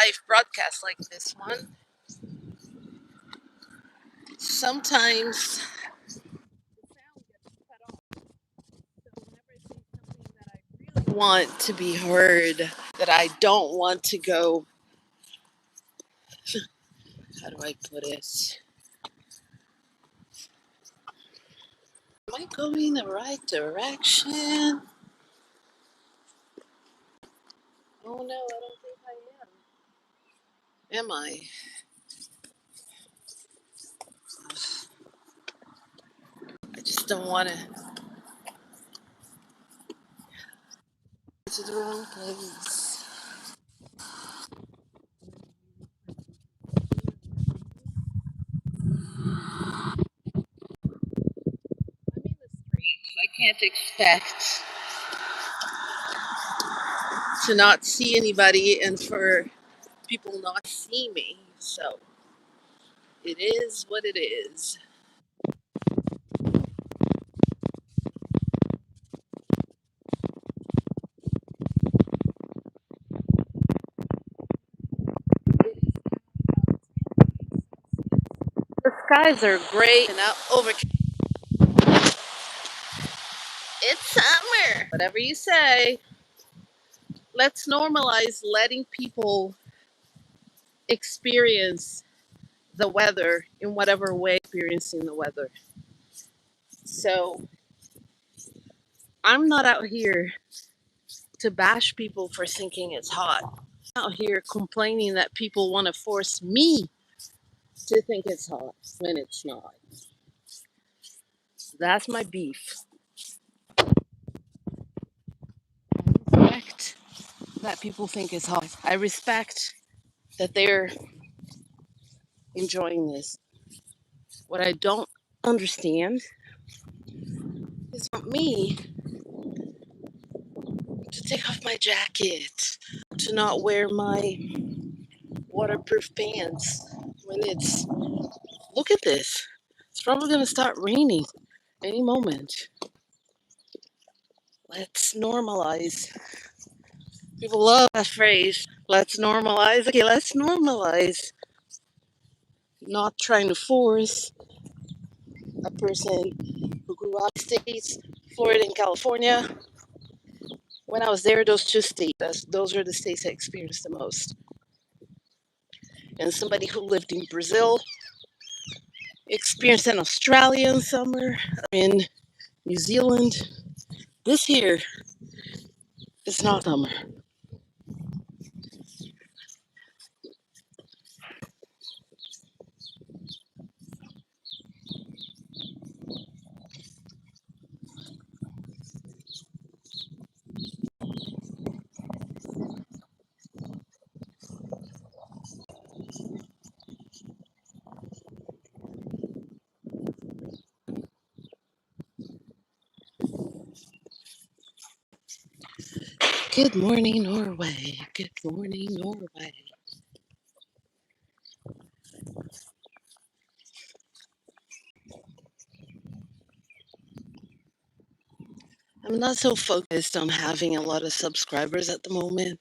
live broadcast like this one, sometimes the sound gets cut off. So whenever I say something that I really want to be heard, that I don't want to go, how do I put it? Am I going the right direction? Oh no, I don't think I am. Am I? I just don't want to go to the wrong place. I'm in the streets. I can't expect to not see anybody and for people not see me. So it is what it is. The skies are gray and out over. It's summer. Whatever you say. Let's normalize letting people experience the weather in whatever way experiencing the weather. So I'm not out here to bash people for thinking it's hot. I'm out here complaining that people want to force me to think it's hot when it's not. That's my beef. I respect that people think it's hot. I respect that they're enjoying this. What I don't understand is not me to take off my jacket, to not wear my waterproof pants when it's. Look at this. It's probably going to start raining any moment. Let's normalize. People love that phrase. Let's normalize. Okay, let's normalize. Not trying to force a person who grew up in the States, Florida and California. When I was there, those two states, those are the states I experienced the most. And somebody who lived in Brazil, experienced an Australian summer, in New Zealand. This here is not summer. Good morning, Norway. Good morning, Norway. I'm not so focused on having a lot of subscribers at the moment.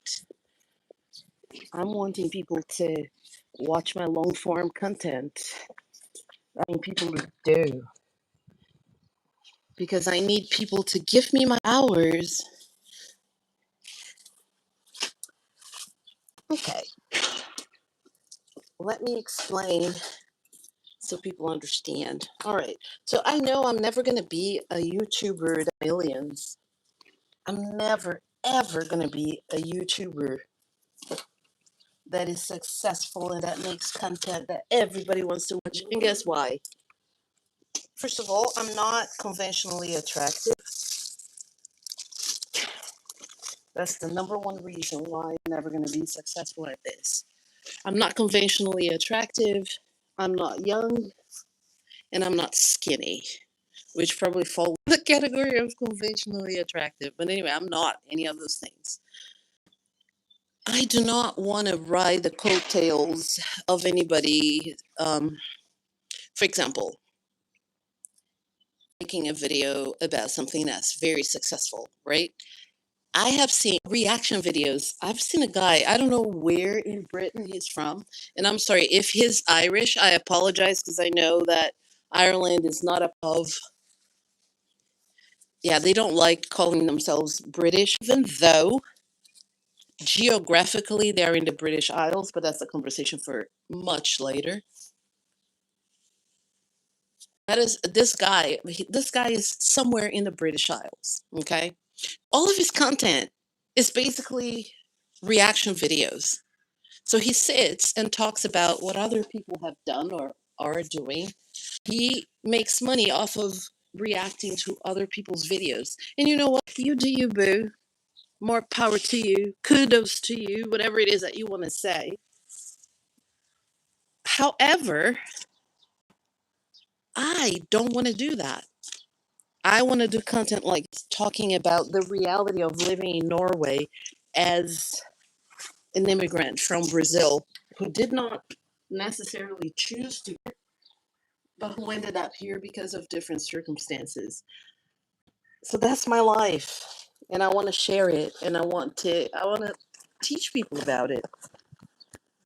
I'm wanting people to watch my long form content. I need people to do. Because I need people to give me my hours. Okay, let me explain so people understand. All right, so I know I'm never going to be a YouTuber to millions. I'm never, ever going to be a YouTuber that is successful and that makes content that everybody wants to watch. And guess why? First of all, I'm not conventionally attractive. That's the number one reason why I'm never going to be successful at this. I'm not conventionally attractive. I'm not young. And I'm not skinny, which probably fall in the category of conventionally attractive. But anyway, I'm not any of those things. I do not want to ride the coattails of anybody. For example, making a video about something that's very successful, right? I have seen reaction videos. I've seen a guy, I don't know where in Britain he's from. And I'm sorry, if he's Irish, I apologize because I know that Ireland is not above, yeah, they don't like calling themselves British, even though geographically they're in the British Isles, but that's a conversation for much later. That is this guy, this guy is somewhere in the British Isles, okay? All of his content is basically reaction videos. So he sits and talks about what other people have done or are doing. He makes money off of reacting to other people's videos. And you know what? You do you, boo. More power to you. Kudos to you, whatever it is that you want to say. However, I don't want to do that. I want to do content like talking about the reality of living in Norway as an immigrant from Brazil who did not necessarily choose to, but who ended up here because of different circumstances. So that's my life, and I want to share it, and I want to teach people about it.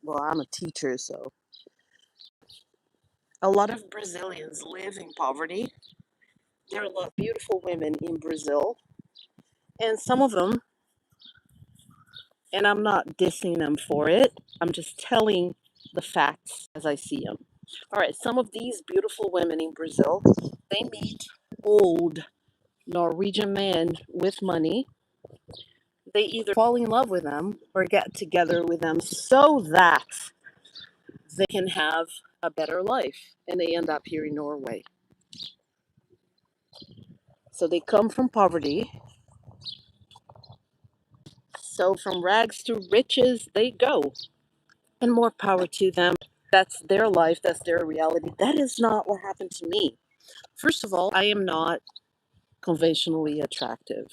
Well, I'm a teacher, so a lot of Brazilians live in poverty. There are a lot of beautiful women in Brazil, and some of them, and I'm not dissing them for it. I'm just telling the facts as I see them. All right, some of these beautiful women in Brazil, they meet old Norwegian men with money. They either fall in love with them or get together with them so that they can have a better life. And they end up here in Norway. So they come from poverty. So from rags to riches, they go. And more power to them. That's their life. That's their reality. That is not what happened to me. First of all, I am not conventionally attractive.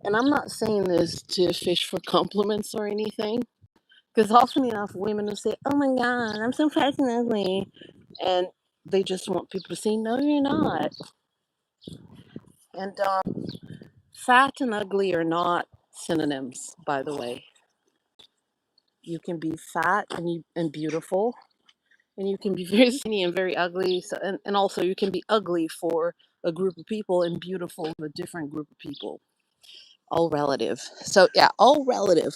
And I'm not saying this to fish for compliments or anything. Because often enough, women will say, "Oh my God, I'm so fat and ugly," and they just want people to say, "No, you're not." And fat and ugly are not synonyms, by the way. You can be fat and beautiful, and you can be very skinny and very ugly. So, and also you can be ugly for a group of people and beautiful for a different group of people. All relative. So yeah, all relative.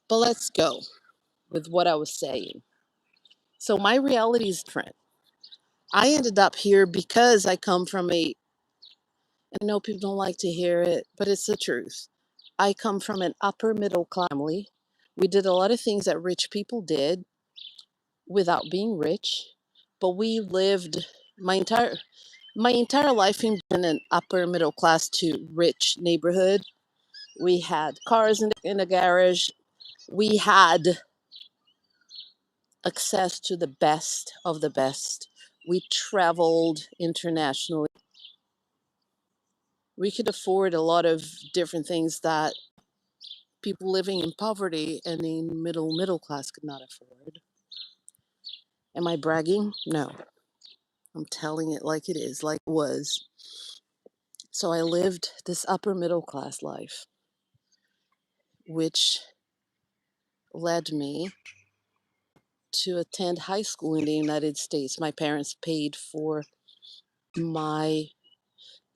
But let's go with what I was saying. So my reality is different. I ended up here because I come from I know people don't like to hear it, but it's the truth. I come from an upper middle class family. We did a lot of things that rich people did without being rich, but we lived my entire my entire life in an upper middle class to rich neighborhood. We had cars in the garage. We had access to the best of the best. We traveled internationally. We could afford a lot of different things that people living in poverty and in middle class could not afford. Am I bragging? No. I'm telling it like it is, like it was. So I lived this upper middle class life, which led me to attend high school in the United States. My parents paid for my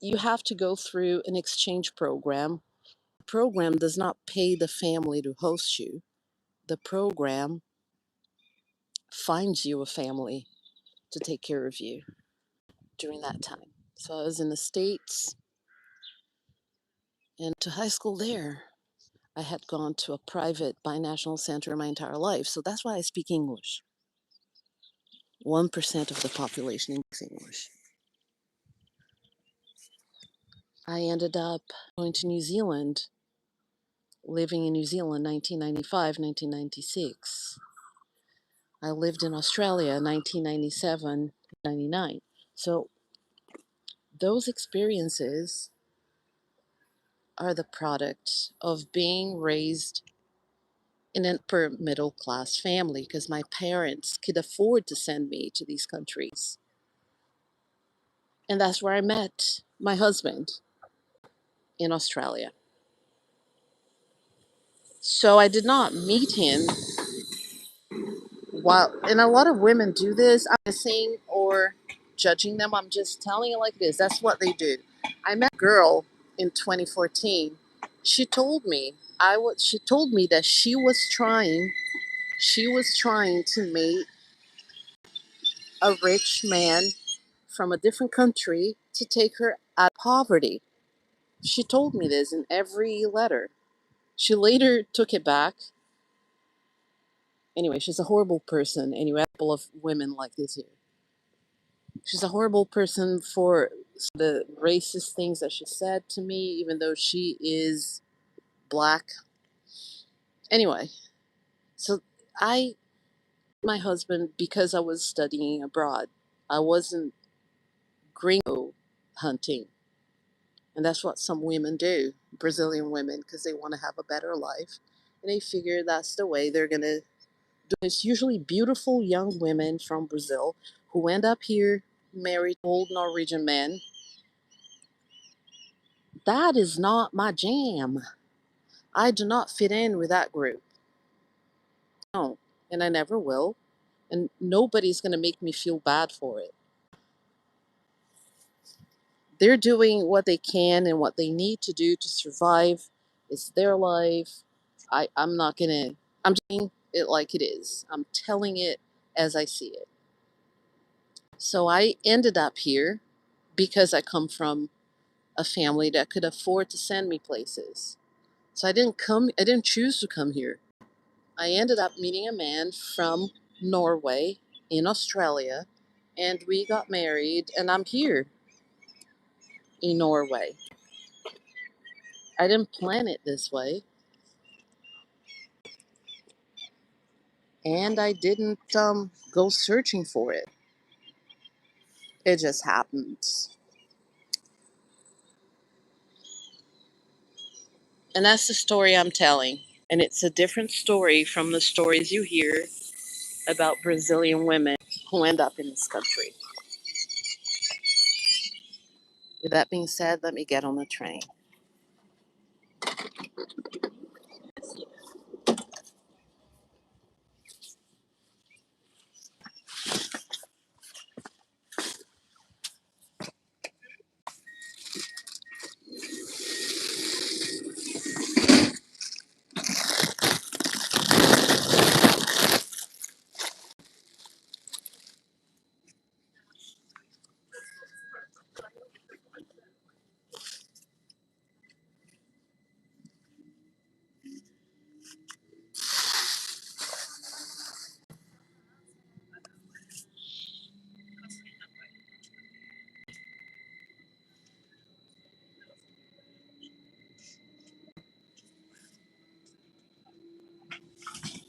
you have to go through an exchange program. The program does not pay the family to host you. The program finds you a family to take care of you during that time. So I was in the States and to high school there. I had gone to a private binational center my entire life. So that's why I speak English. 1% of the population speaks English. I ended up going to New Zealand, living in New Zealand 1995, 1996. I lived in Australia 1997, 99. So those experiences are the product of being raised in an upper middle class family because my parents could afford to send me to these countries. And that's where I met my husband. in Australia. So I did not meet him while, and a lot of women do this. I'm not saying or judging them. I'm just telling it like it is. That's what they do. I met a girl in 2014. She told me she told me that she was trying to meet a rich man from a different country to take her out of poverty. She told me this in every letter. She later took it back. Anyway, she's a horrible person. Anyway, a couple of women like this here. She's a horrible person for the racist things that she said to me, even though she is black. Anyway, so I, my husband, because I was studying abroad, I wasn't gringo hunting. And that's what some women do, Brazilian women, because they want to have a better life. And they figure that's the way they're going to do it. It's usually beautiful young women from Brazil who end up here, married old Norwegian men. That is not my jam. I do not fit in with that group. No, and I never will. And nobody's going to make me feel bad for it. They're doing what they can and what they need to do to survive. It's their life. I'm not going to, I'm saying it like it is. I'm telling it as I see it. So I ended up here because I come from a family that could afford to send me places. So I didn't choose to come here. I ended up meeting a man from Norway in Australia, and we got married, and I'm here in Norway. I didn't plan it this way, and I didn't go searching for it. It just happened. And that's the story I'm telling. And it's a different story from the stories you hear about Brazilian women who end up in this country. With that being said, let me get on the train.